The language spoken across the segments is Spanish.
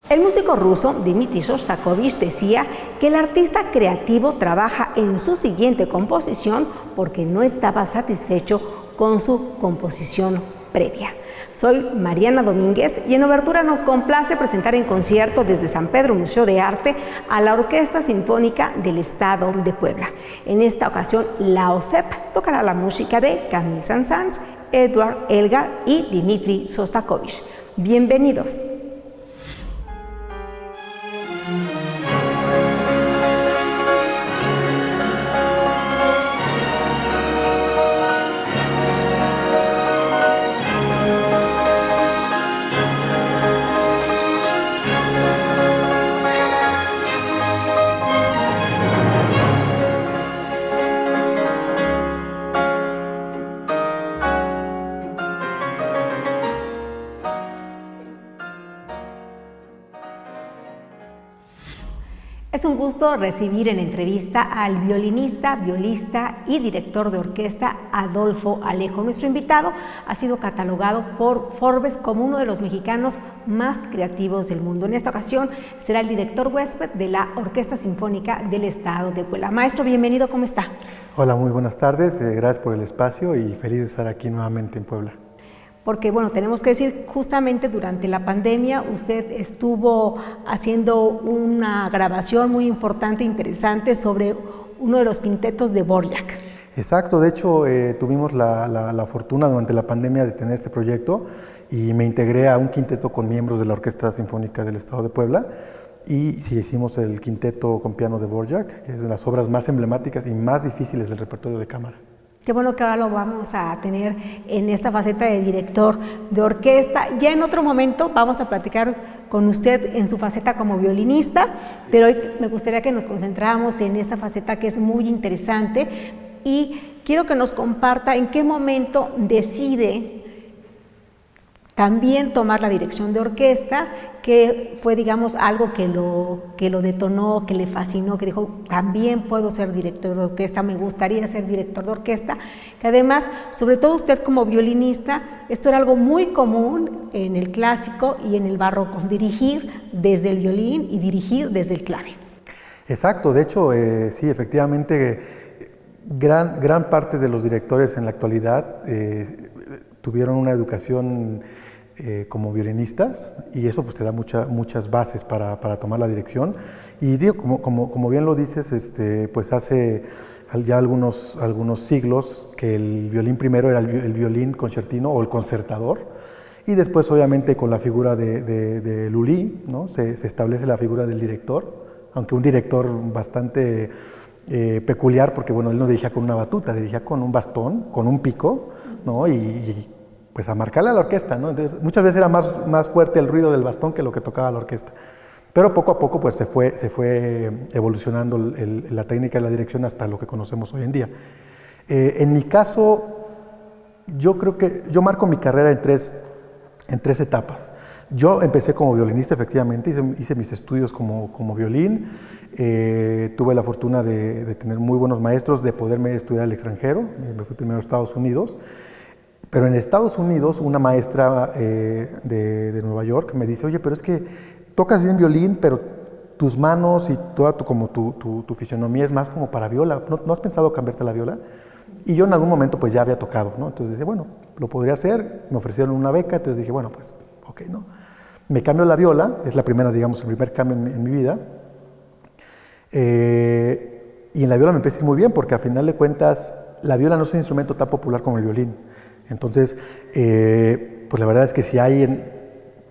El músico ruso Dmitri Shostakovich decía que el artista creativo trabaja en su siguiente composición porque no estaba satisfecho con su composición previa. Soy Mariana Domínguez y en Obertura nos complace presentar en concierto desde San Pedro Museo de Arte a la Orquesta Sinfónica del Estado de Puebla. En esta ocasión, la OSEP tocará la música de Camille Saint-Saëns, Edward Elgar y Dmitri Shostakovich. Bienvenidos. Es un gusto recibir en entrevista al violinista, violista y director de orquesta Adolfo Alejo. Nuestro invitado ha sido catalogado por Forbes como uno de los mexicanos más creativos del mundo. En esta ocasión será el director huésped de la Orquesta Sinfónica del Estado de Puebla. Maestro, bienvenido, ¿cómo está? Hola, muy buenas tardes, gracias por el espacio y feliz de estar aquí nuevamente en Puebla. Porque, bueno, tenemos que decir, justamente durante la pandemia usted estuvo haciendo una grabación muy importante, interesante, sobre uno de los quintetos de Dvorak. Exacto, de hecho tuvimos la fortuna durante la pandemia de tener este proyecto y me integré a un quinteto con miembros de la Orquesta Sinfónica del Estado de Puebla y sí hicimos el quinteto con piano de Dvorak, que es de las obras más emblemáticas y más difíciles del repertorio de cámara. Qué bueno que ahora lo vamos a tener en esta faceta de director de orquesta. Ya en otro momento vamos a platicar con usted en su faceta como violinista, pero hoy me gustaría que nos concentráramos en esta faceta que es muy interesante y quiero que nos comparta en qué momento decide también tomar la dirección de orquesta, que fue, digamos, algo que lo detonó, que le fascinó, que dijo, también puedo ser director de orquesta, me gustaría ser director de orquesta, que además, sobre todo usted como violinista, esto era algo muy común en el clásico y en el barroco, dirigir desde el violín y dirigir desde el clave. Exacto, de hecho, sí, efectivamente, gran parte de los directores en la actualidad tuvieron una educación como violinistas y eso pues te da muchas bases para tomar la dirección y digo, como bien lo dices, pues hace ya algunos siglos que el violín primero era el violín concertino o el concertador y después obviamente con la figura de Lully, ¿no? se establece la figura del director, aunque un director bastante peculiar porque bueno, él no dirigía con una batuta, dirigía con un bastón, con un pico, ¿no? y pues a marcarle a la orquesta, ¿no? Entonces, muchas veces era más fuerte el ruido del bastón que lo que tocaba la orquesta. Pero poco a poco pues se fue evolucionando la técnica y la dirección hasta lo que conocemos hoy en día. En mi caso, yo creo que yo marco mi carrera en tres etapas. Yo empecé como violinista, efectivamente, hice mis estudios como violín, tuve la fortuna de tener muy buenos maestros, de poderme estudiar al extranjero, me fui primero a Estados Unidos. Pero en Estados Unidos, una maestra de Nueva York me dice, oye, pero es que tocas bien violín, pero tus manos y toda tu fisionomía es más como para viola. ¿No has pensado cambiarte a la viola? Y yo en algún momento pues ya había tocado, ¿no? Entonces dije, bueno, lo podría hacer, me ofrecieron una beca, entonces dije, bueno, pues, ok, ¿no? Me cambio a la viola, es la primera, digamos, el primer cambio en mi vida. Y en la viola me empecé muy bien, porque a final de cuentas, la viola no es un instrumento tan popular como el violín. Entonces, pues la verdad es que si hay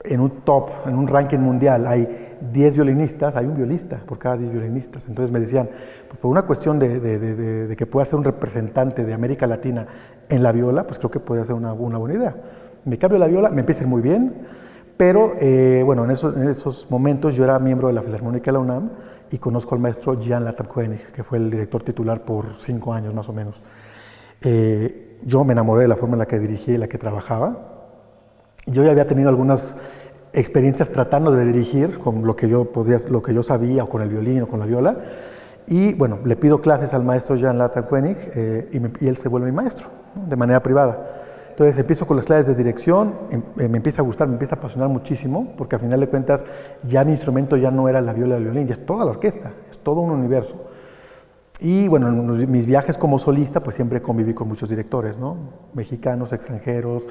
en un top, en un ranking mundial, hay 10 violinistas, hay un violista por cada 10 violinistas. Entonces me decían, pues por una cuestión de que pueda ser un representante de América Latina en la viola, pues creo que podría ser una buena idea. Me cambio la viola, me empieza a ir muy bien, pero bueno, en esos momentos yo era miembro de la Filarmónica de la UNAM y conozco al maestro Jan Latam-Koenig, que fue el director titular por 5 años más o menos. Yo me enamoré de la forma en la que dirigía y la que trabajaba. Yo ya había tenido algunas experiencias tratando de dirigir con lo que yo sabía, o con el violín o con la viola. Y bueno, le pido clases al maestro Jan Latam-Koenig y él se vuelve mi maestro, ¿no? De manera privada. Entonces empiezo con las clases de dirección, me empieza a gustar, me empieza a apasionar muchísimo, porque a final de cuentas ya mi instrumento ya no era la viola y el violín, ya es toda la orquesta, es todo un universo. Y bueno, en mis viajes como solista, pues siempre conviví con muchos directores, ¿no? Mexicanos, extranjeros,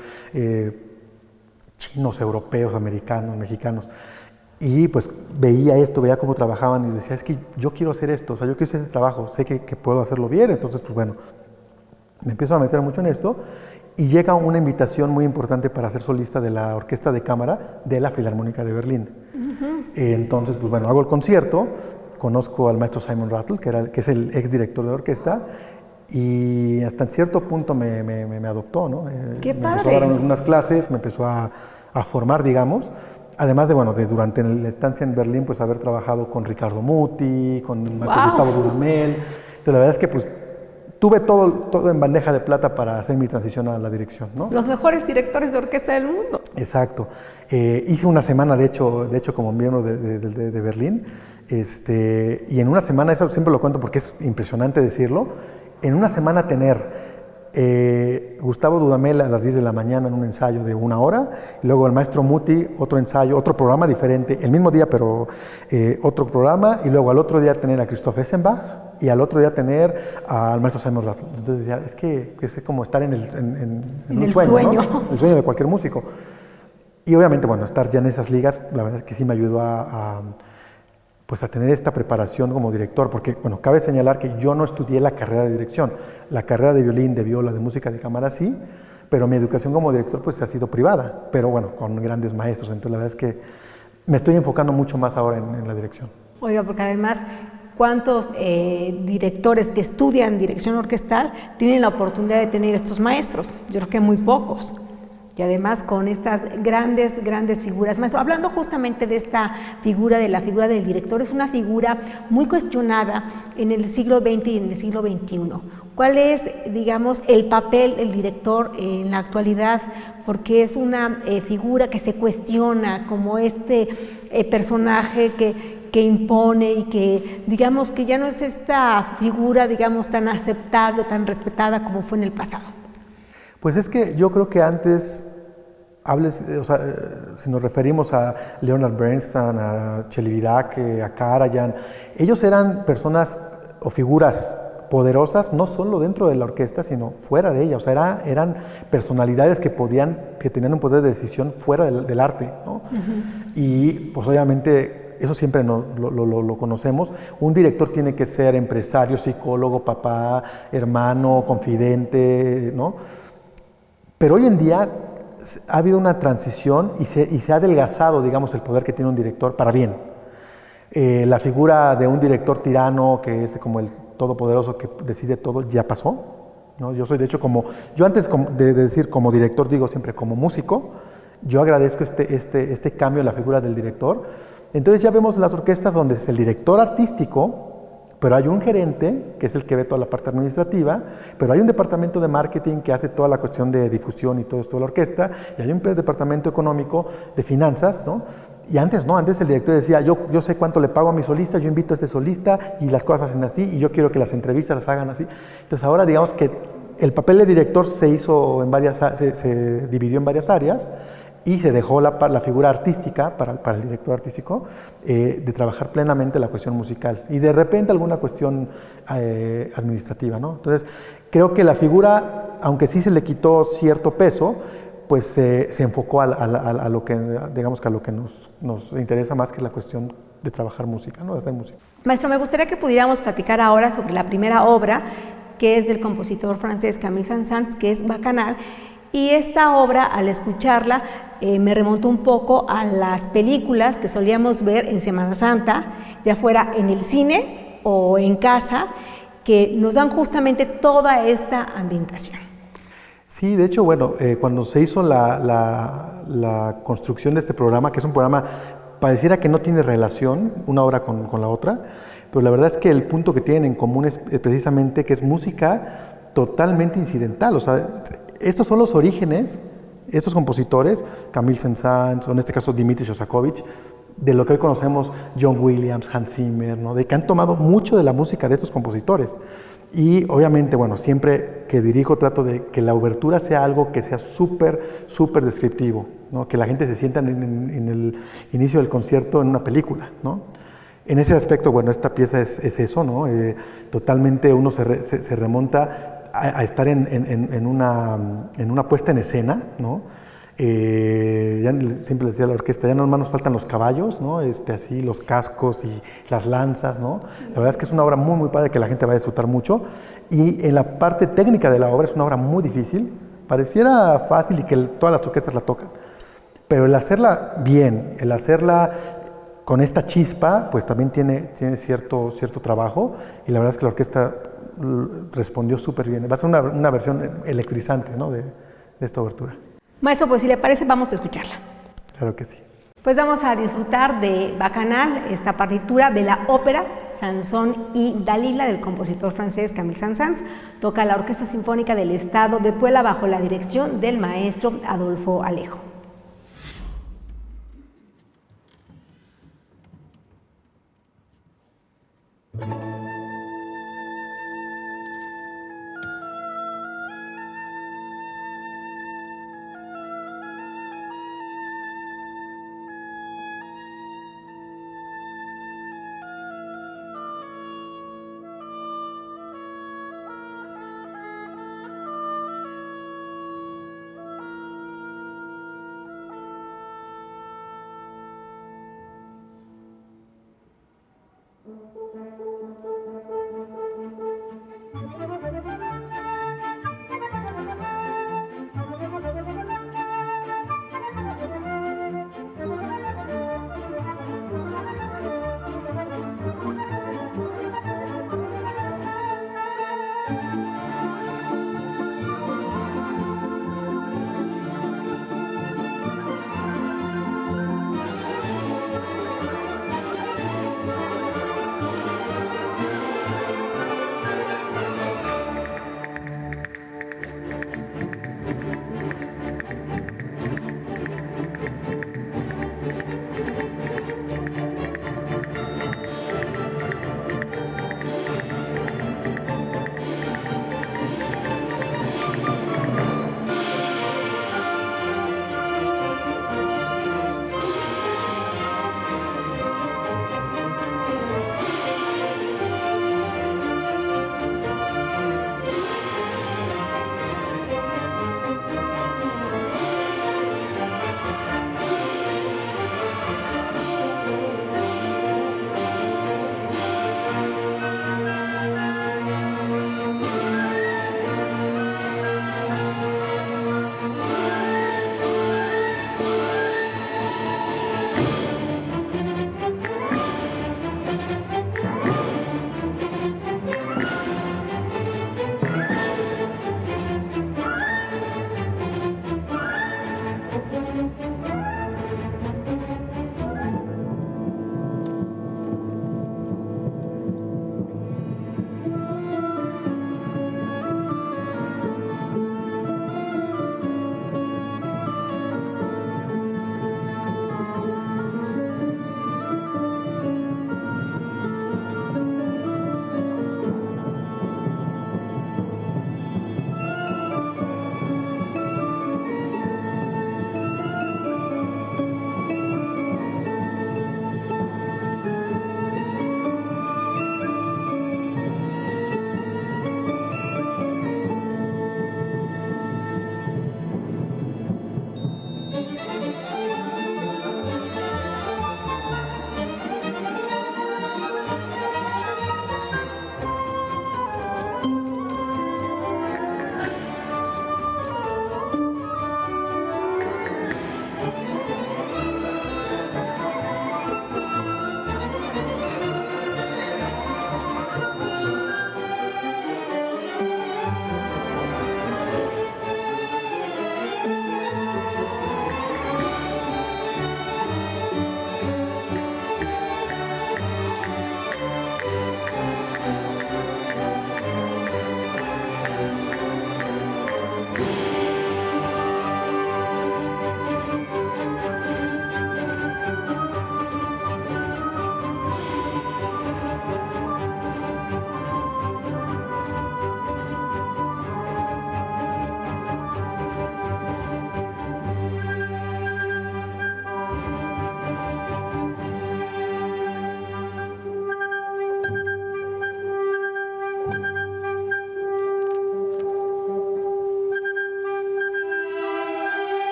chinos, europeos, americanos, mexicanos. Y pues veía esto, veía cómo trabajaban y decía, es que yo quiero hacer esto, o sea, yo quiero hacer ese trabajo, sé que puedo hacerlo bien, entonces pues bueno, me empiezo a meter mucho en esto y llega una invitación muy importante para ser solista de la Orquesta de Cámara de la Filarmónica de Berlín. Entonces pues bueno, hago el concierto, conozco al maestro Simon Rattle, que es el exdirector de la orquesta, y hasta en cierto punto me adoptó, ¿no? ¡Qué me padre! empezó a dar algunas clases, me empezó a formar, digamos. Además de, bueno, durante la estancia en Berlín, pues haber trabajado con Ricardo Muti, con el maestro Gustavo Dudamel. Entonces, la verdad es que pues tuve todo en bandeja de plata para hacer mi transición a la dirección, ¿no? Los mejores directores de orquesta del mundo. Exacto. Hice una semana, de hecho como miembro de Berlín, y en una semana, eso siempre lo cuento porque es impresionante decirlo, en una semana tener Gustavo Dudamel a las 10 de la mañana en un ensayo de 1 hora, y luego el maestro Muti, otro ensayo, otro programa diferente, el mismo día pero otro programa, y luego al otro día tener a Christoph Essenbach, y al otro día tener al maestro Simon Rattle. Entonces decía, es que es como estar en un sueño, ¿no? El sueño de cualquier músico. Y obviamente, bueno, estar ya en esas ligas, la verdad es que sí me ayudó pues a tener esta preparación como director, porque, bueno, cabe señalar que yo no estudié la carrera de dirección, la carrera de violín, de viola, de música de cámara sí, pero mi educación como director pues ha sido privada, pero bueno, con grandes maestros, entonces la verdad es que me estoy enfocando mucho más ahora en la dirección. Oiga, porque además, ¿cuántos directores que estudian dirección orquestal tienen la oportunidad de tener estos maestros? Yo creo que muy pocos. Y además con estas grandes figuras. Maestro, hablando justamente de esta figura, de la figura del director, es una figura muy cuestionada en el siglo XX y en el siglo XXI. ¿Cuál es, digamos, el papel del director en la actualidad? Porque es una figura que se cuestiona como este personaje que impone y que, digamos, que ya no es esta figura, digamos, tan aceptable, tan respetada como fue en el pasado. Pues es que yo creo que antes, o sea, si nos referimos a Leonard Bernstein, a Celibidache, a Karajan, ellos eran personas o figuras poderosas, no solo dentro de la orquesta, sino fuera de ella. O sea, eran personalidades que tenían un poder de decisión fuera del arte, ¿no? Y pues obviamente eso siempre lo conocemos. Un director tiene que ser empresario, psicólogo, papá, hermano, confidente, ¿no? Pero hoy en día ha habido una transición y se ha adelgazado, digamos, el poder que tiene un director para bien. La figura de un director tirano que es como el todopoderoso que decide todo ya pasó, ¿no? Yo soy, de hecho, yo antes de decir como director, digo siempre como músico, yo agradezco este cambio en la figura del director. Entonces ya vemos las orquestas donde es el director artístico, pero hay un gerente, que es el que ve toda la parte administrativa, pero hay un departamento de marketing que hace toda la cuestión de difusión y todo esto de la orquesta, y hay un departamento económico de finanzas, ¿no? Y antes no, antes el director decía, yo sé cuánto le pago a mi solista, yo invito a este solista, y las cosas hacen así, y yo quiero que las entrevistas las hagan así. Entonces ahora digamos que el papel de director se dividió en varias áreas, y se dejó la figura artística para el director artístico de trabajar plenamente la cuestión musical y de repente alguna cuestión administrativa, ¿no? Entonces, creo que la figura, aunque sí se le quitó cierto peso, pues se enfocó a lo que, digamos que a lo que nos interesa más, que la cuestión de trabajar música, ¿no? De hacer música. Maestro, me gustaría que pudiéramos platicar ahora sobre la primera obra, que es del compositor francés Camille Saint-Saëns, que es Bacchanal. Y esta obra, al escucharla, me remontó un poco a las películas que solíamos ver en Semana Santa, ya fuera en el cine o en casa, que nos dan justamente toda esta ambientación. Sí, de hecho, bueno, cuando se hizo la construcción de este programa, que es un programa, pareciera que no tiene relación una obra con la otra, pero la verdad es que el punto que tienen en común es precisamente que es música totalmente incidental. O sea, estos son los orígenes, estos compositores, Camille Saint-Saëns, o en este caso Dmitri Shostakovich, de lo que hoy conocemos John Williams, Hans Zimmer, ¿no? De que han tomado mucho de la música de estos compositores. Y obviamente, bueno, siempre que dirijo trato de que la obertura sea algo que sea súper, súper descriptivo, ¿no? Que la gente se sienta en el inicio del concierto en una película, ¿no? En ese aspecto, bueno, esta pieza es eso, ¿no? Totalmente uno se remonta a estar en una puesta en escena, ¿no? Siempre les decía a la orquesta, ya no más nos faltan los caballos, ¿no? Así, los cascos y las lanzas, ¿no? La verdad es que es una obra muy, muy padre que la gente va a disfrutar mucho. Y en la parte técnica de la obra es una obra muy difícil. Pareciera fácil y que todas las orquestas la tocan. Pero el hacerla bien, el hacerla con esta chispa, pues también tiene cierto trabajo. Y la verdad es que la orquesta respondió súper bien. Va a ser una versión electrizante, ¿no? de esta obertura. Maestro, pues si le parece, vamos a escucharla. Claro que sí. Pues vamos a disfrutar de Bacchanal, esta partitura de la ópera Sansón y Dalila del compositor francés Camille Saint-Saëns. Toca la Orquesta Sinfónica del Estado de Puebla bajo la dirección del maestro Adolfo Alejo.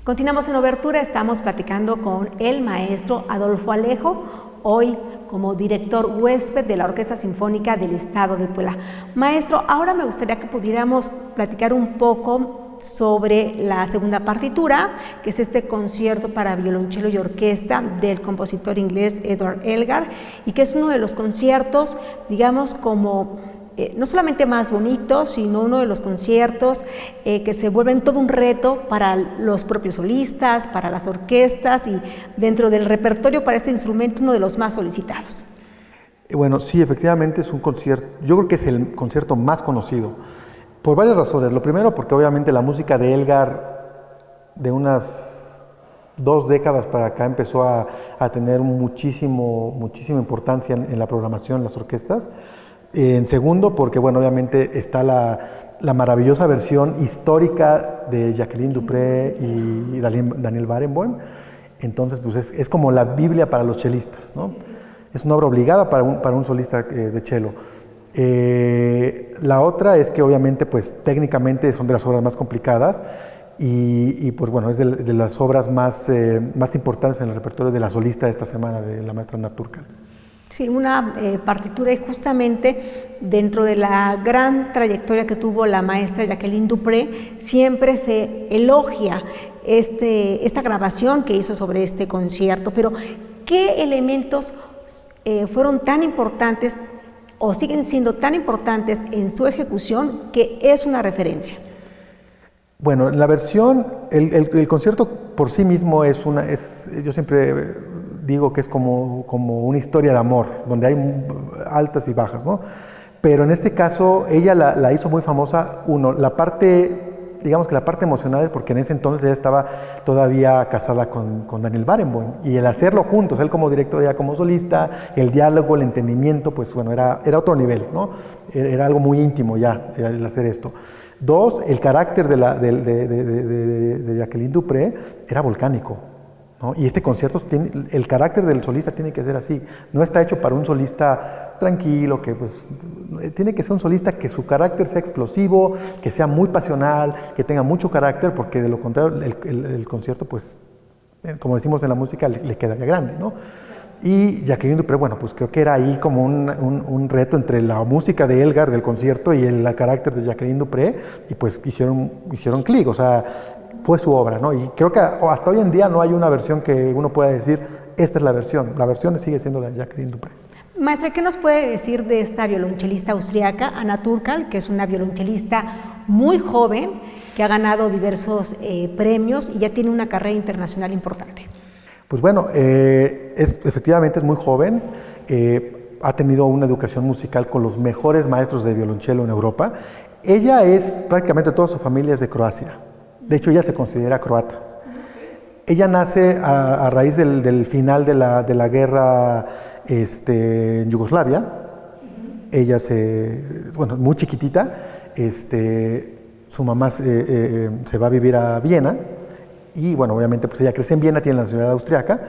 Continuamos en Obertura, estamos platicando con el maestro Adolfo Alejo, hoy como director huésped de la Orquesta Sinfónica del Estado de Puebla. Maestro, ahora me gustaría que pudiéramos platicar un poco sobre la segunda partitura, que es este concierto para violonchelo y orquesta del compositor inglés Edward Elgar, y que es uno de los conciertos, digamos, como no solamente más bonitos, sino uno de los conciertos que se vuelven todo un reto para los propios solistas, para las orquestas y dentro del repertorio para este instrumento uno de los más solicitados. Bueno, sí, efectivamente es un concierto, yo creo que es el concierto más conocido, por varias razones. Lo primero, porque obviamente la música de Elgar de unas 2 décadas para acá empezó a tener muchísima importancia en la programación en las orquestas. En segundo, porque bueno, obviamente está la maravillosa versión histórica de Jacqueline Dupré y Daniel Barenboim. Entonces, pues es como la Biblia para los chelistas, ¿no? Es una obra obligada para un solista de cello. La otra es que obviamente, pues técnicamente son de las obras más complicadas y pues bueno, es de las obras más importantes en el repertorio de la solista de esta semana, de la maestra Anat Turkal. Sí, una partitura y justamente dentro de la gran trayectoria que tuvo la maestra Jacqueline Dupré, siempre se elogia esta grabación que hizo sobre este concierto, pero ¿qué elementos fueron tan importantes o siguen siendo tan importantes en su ejecución que es una referencia? Bueno, la versión, el concierto por sí mismo yo siempre digo que es como una historia de amor, donde hay altas y bajas, ¿no? Pero en este caso, ella la hizo muy famosa, la parte, digamos que la parte emocional, porque en ese entonces ella estaba todavía casada con Daniel Barenboim, y el hacerlo juntos, él como director, ella como solista, el diálogo, el entendimiento, pues bueno, era otro nivel, ¿no? Era algo muy íntimo ya, el hacer esto. 2, el carácter de Jacqueline Dupré era volcánico, ¿no? Y este concierto, el carácter del solista tiene que ser así. No está hecho para un solista tranquilo, que pues tiene que ser un solista que su carácter sea explosivo, que sea muy pasional, que tenga mucho carácter, porque de lo contrario el concierto, pues, como decimos en la música, le quedaría grande, ¿no? Y Jacqueline Dupré, bueno, pues creo que era ahí como un reto entre la música de Elgar del concierto y el carácter de Jacqueline Dupré, y pues hicieron clic, o sea, fue su obra, ¿no? Y creo que hasta hoy en día no hay una versión que uno pueda decir, esta es la versión sigue siendo la de Jacqueline Dupré. Maestro, ¿qué nos puede decir de esta violonchelista austriaca, Anat Turkal, que es una violonchelista muy joven, que ha ganado diversos premios y ya tiene una carrera internacional importante? Pues bueno, efectivamente es muy joven, ha tenido una educación musical con los mejores maestros de violonchelo en Europa. Ella prácticamente toda su familia es de Croacia, de hecho ella se considera croata. Ella nace a raíz del final de la guerra en Yugoslavia. Ella bueno, muy chiquitita, su mamá se va a vivir a Viena. Y bueno, obviamente pues ella crece en Viena, tiene la nacionalidad austriaca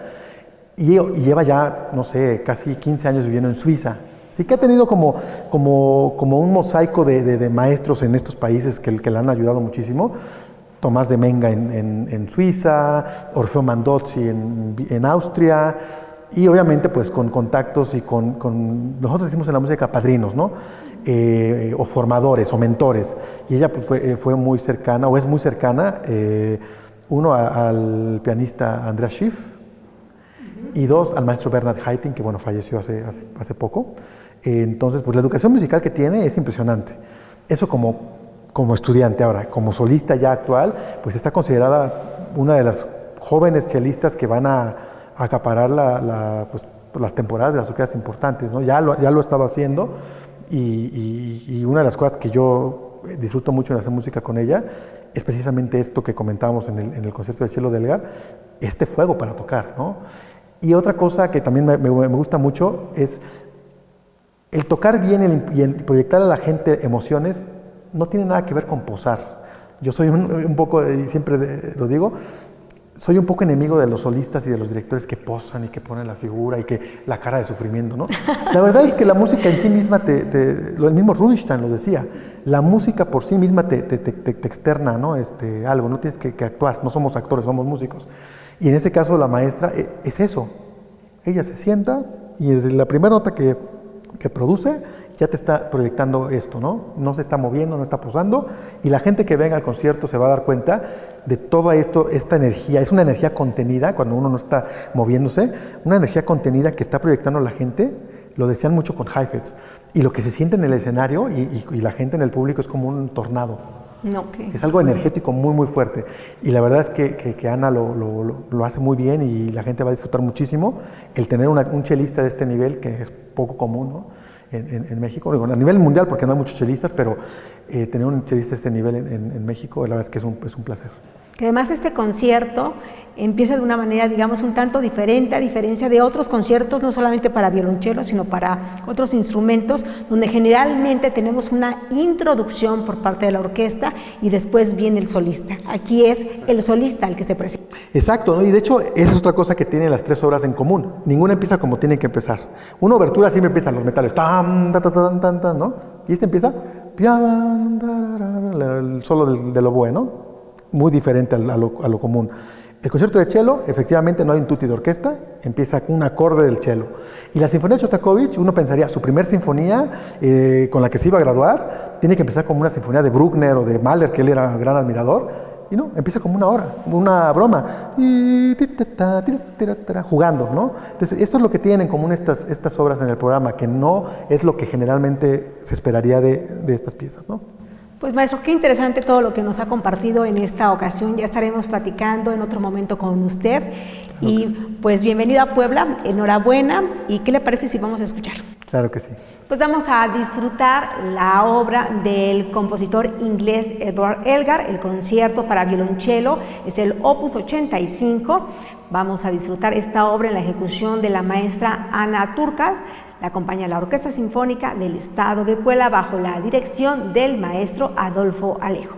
y lleva ya, no sé, casi 15 años viviendo en Suiza. Así que ha tenido como un mosaico de maestros en estos países que la han ayudado muchísimo. Tomás de Menga en Suiza, Orfeo Mandozzi en Austria, y obviamente pues con contactos y nosotros decimos en la música padrinos, ¿no? O formadores o mentores. Y ella pues, fue muy cercana, o es muy cercana, uno al pianista Andreas Schiff, y 2 al maestro Bernhard Haitink, que bueno, falleció hace poco. Entonces, pues la educación musical que tiene es impresionante. Eso como estudiante. Ahora, como solista ya actual, pues está considerada una de las jóvenes chelistas que van a acaparar pues, las temporadas de las orquestas importantes, ¿no? Ya lo ha estado haciendo, y una de las cosas que yo disfruto mucho en hacer música con ella es precisamente esto que comentábamos en el concierto de cello de Elgar, este fuego para tocar, ¿no? Y otra cosa que también me gusta mucho es el tocar bien y el proyectar a la gente emociones. No tiene nada que ver con posar. Yo soy un poco, y siempre lo digo, soy un poco enemigo de los solistas y de los directores que posan y que ponen la figura y que la cara de sufrimiento, ¿no? La verdad es que la música en sí misma, el mismo Rubinstein lo decía, la música por sí misma te externa, ¿no? Algo, no tienes que actuar, no somos actores, somos músicos. Y en este caso la maestra es eso, ella se sienta y desde la primera nota que produce, ya te está proyectando esto, ¿no? No se está moviendo, no está posando, y la gente que venga al concierto se va a dar cuenta de todo esto, esta energía. Es una energía contenida, cuando uno no está moviéndose, una energía contenida que está proyectando la gente. Lo decían mucho con Heifetz. Y lo que se siente en el escenario y la gente en el público es como un tornado. Okay. Es algo energético muy, muy fuerte. Y la verdad es que Ana lo hace muy bien y la gente va a disfrutar muchísimo el tener un chelista de este nivel, que es poco común, ¿no? En México, a nivel mundial, porque no hay muchos chelistas, pero tener un chelista de este nivel en México, la verdad es que es un placer. Que además este concierto empieza de una manera, digamos, un tanto diferente, a diferencia de otros conciertos, no solamente para violonchelo, sino para otros instrumentos, donde generalmente tenemos una introducción por parte de la orquesta y después viene el solista. Aquí es el solista el que se presenta. Exacto, ¿no? Y de hecho esa es otra cosa que tienen las tres obras en común. Ninguna empieza como tiene que empezar. Una obertura siempre empieza los metales, tan, tan, tan, tan, tan, ¿no? Y este empieza, el solo del oboe, ¿no? Muy diferente a lo común. El concierto de cello, efectivamente no hay un tutti de orquesta, empieza con un acorde del cello. Y la Sinfonía de Shostakovich, uno pensaría, su primer sinfonía con la que se iba a graduar, tiene que empezar como una sinfonía de Bruckner o de Mahler, que él era un gran admirador, y no, empieza como una hora, una broma, jugando, ¿no? Entonces, esto es lo que tienen en común estas obras en el programa, que no es lo que generalmente se esperaría de estas piezas, ¿no? Pues maestro, qué interesante todo lo que nos ha compartido en esta ocasión. Ya estaremos platicando en otro momento con usted. Claro y sí. Pues bienvenido a Puebla, enhorabuena. ¿Y qué le parece si vamos a escuchar? Claro que sí. Pues vamos a disfrutar la obra del compositor inglés Edward Elgar, el concierto para violonchelo, es el Opus 85. Vamos a disfrutar esta obra en la ejecución de la maestra Ana Turcal. La acompaña la Orquesta Sinfónica del Estado de Puebla bajo la dirección del maestro Adolfo Alejo.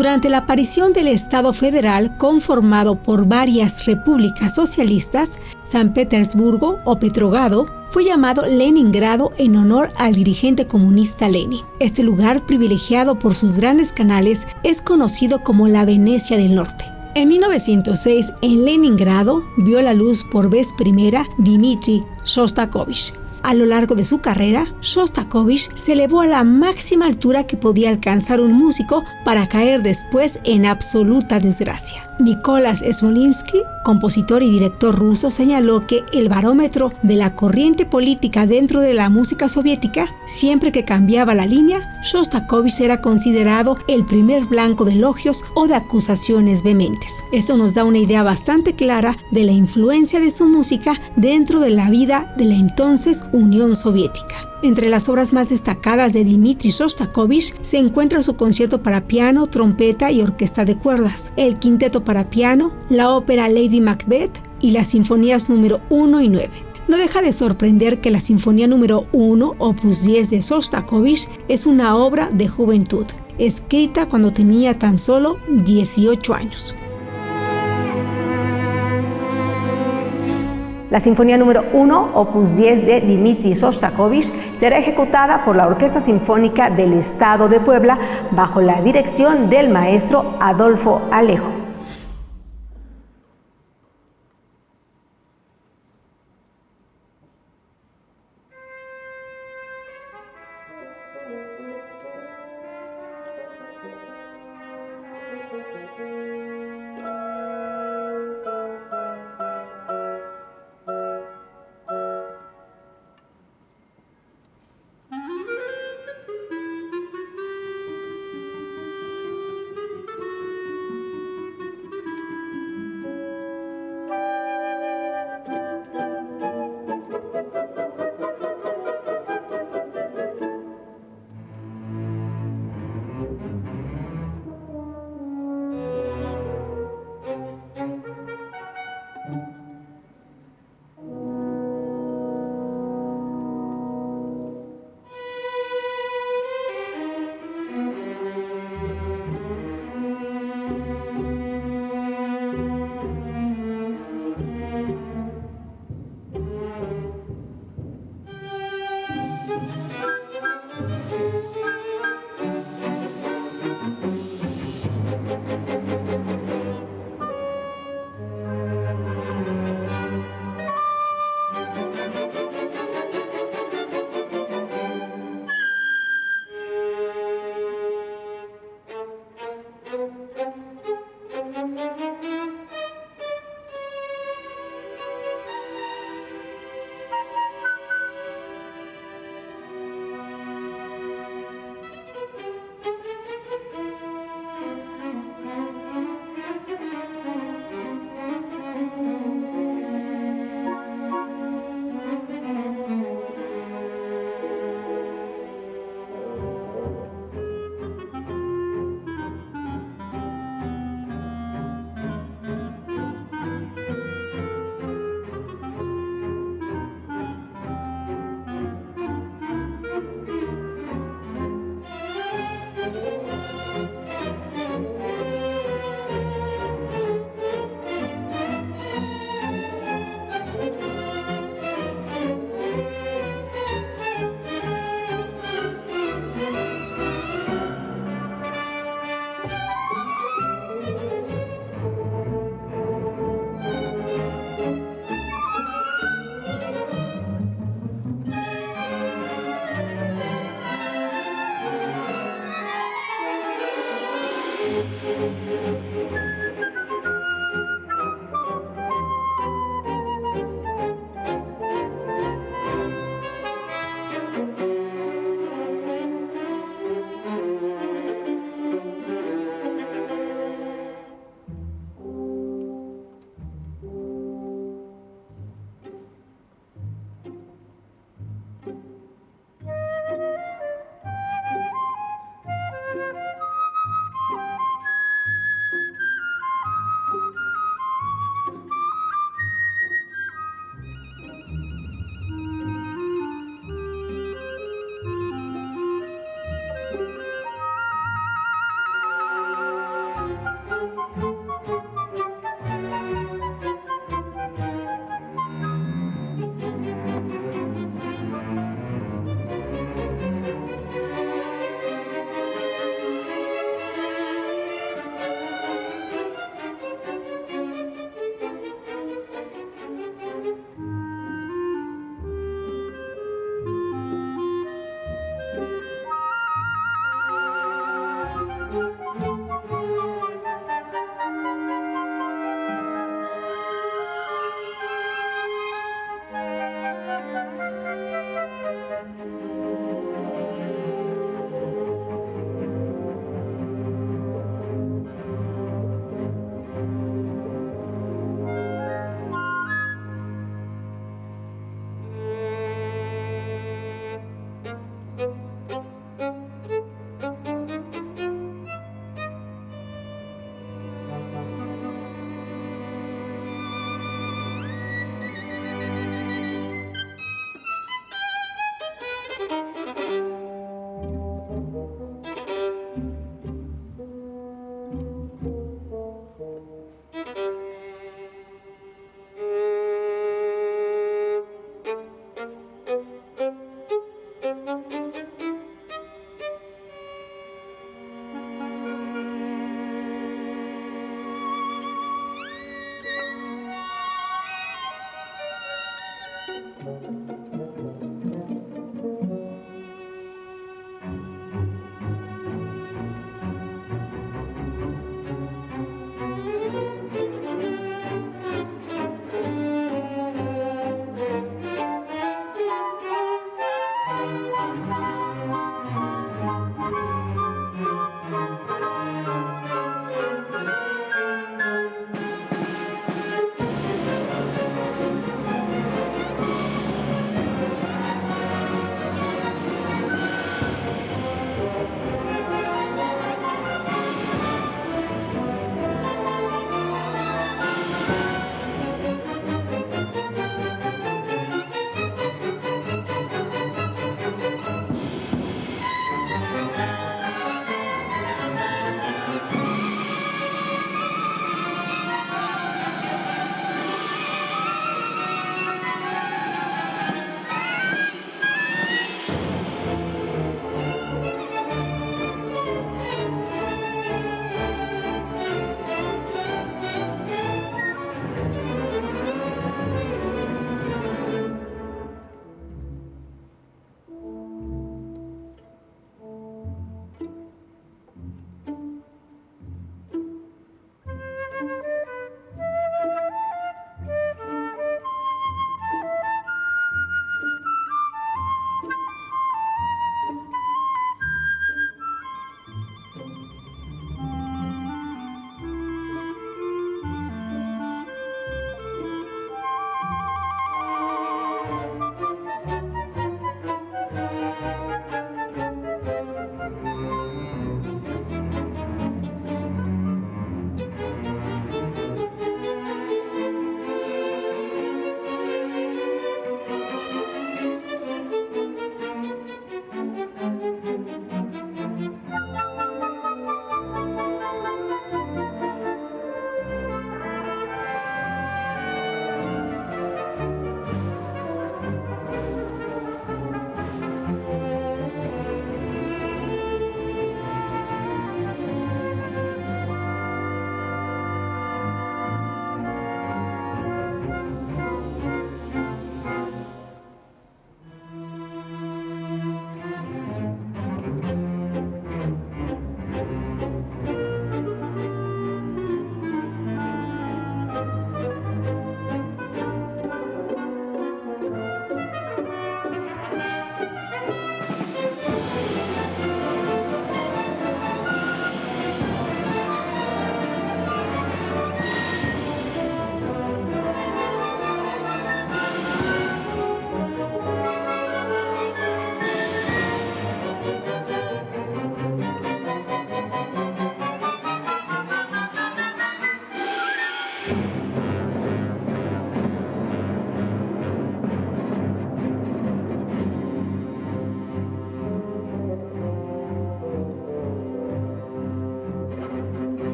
Durante la aparición del Estado federal conformado por varias repúblicas socialistas, San Petersburgo o Petrogrado fue llamado Leningrado en honor al dirigente comunista Lenin. Este lugar, privilegiado por sus grandes canales, es conocido como la Venecia del Norte. En 1906, en Leningrado, vio la luz por vez primera Dmitri Shostakovich. A lo largo de su carrera, Shostakovich se elevó a la máxima altura que podía alcanzar un músico para caer después en absoluta desgracia. Nicolás Smolinsky, compositor y director ruso, señaló que el barómetro de la corriente política dentro de la música soviética, siempre que cambiaba la línea, Shostakovich era considerado el primer blanco de elogios o de acusaciones vehementes. Esto nos da una idea bastante clara de la influencia de su música dentro de la vida de la entonces Unión Soviética. Entre las obras más destacadas de Dmitri Shostakovich se encuentra su concierto para piano, trompeta y orquesta de cuerdas, el quinteto para piano, la ópera Lady Macbeth y las sinfonías número 1 y 9. No deja de sorprender que la Sinfonía número 1, opus 10 de Shostakovich, es una obra de juventud, escrita cuando tenía tan solo 18 años. La Sinfonía número 1, opus 10 de Dmitri Shostakovich, será ejecutada por la Orquesta Sinfónica del Estado de Puebla bajo la dirección del maestro Adolfo Alejo.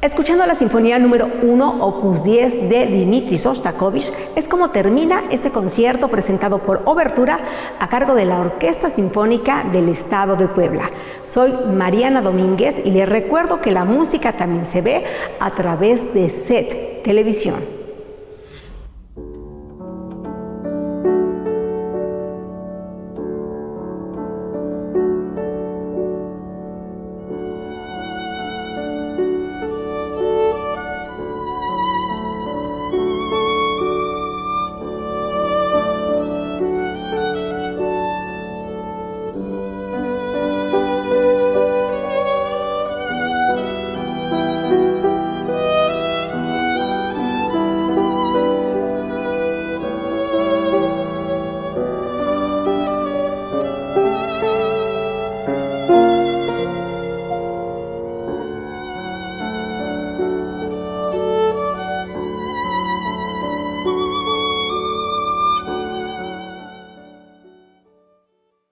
Escuchando la Sinfonía número 1, opus 10 de Dmitri Shostakovich, es como termina este concierto presentado por Obertura a cargo de la Orquesta Sinfónica del Estado de Puebla. Soy Mariana Domínguez y les recuerdo que la música también se ve a través de SET Televisión.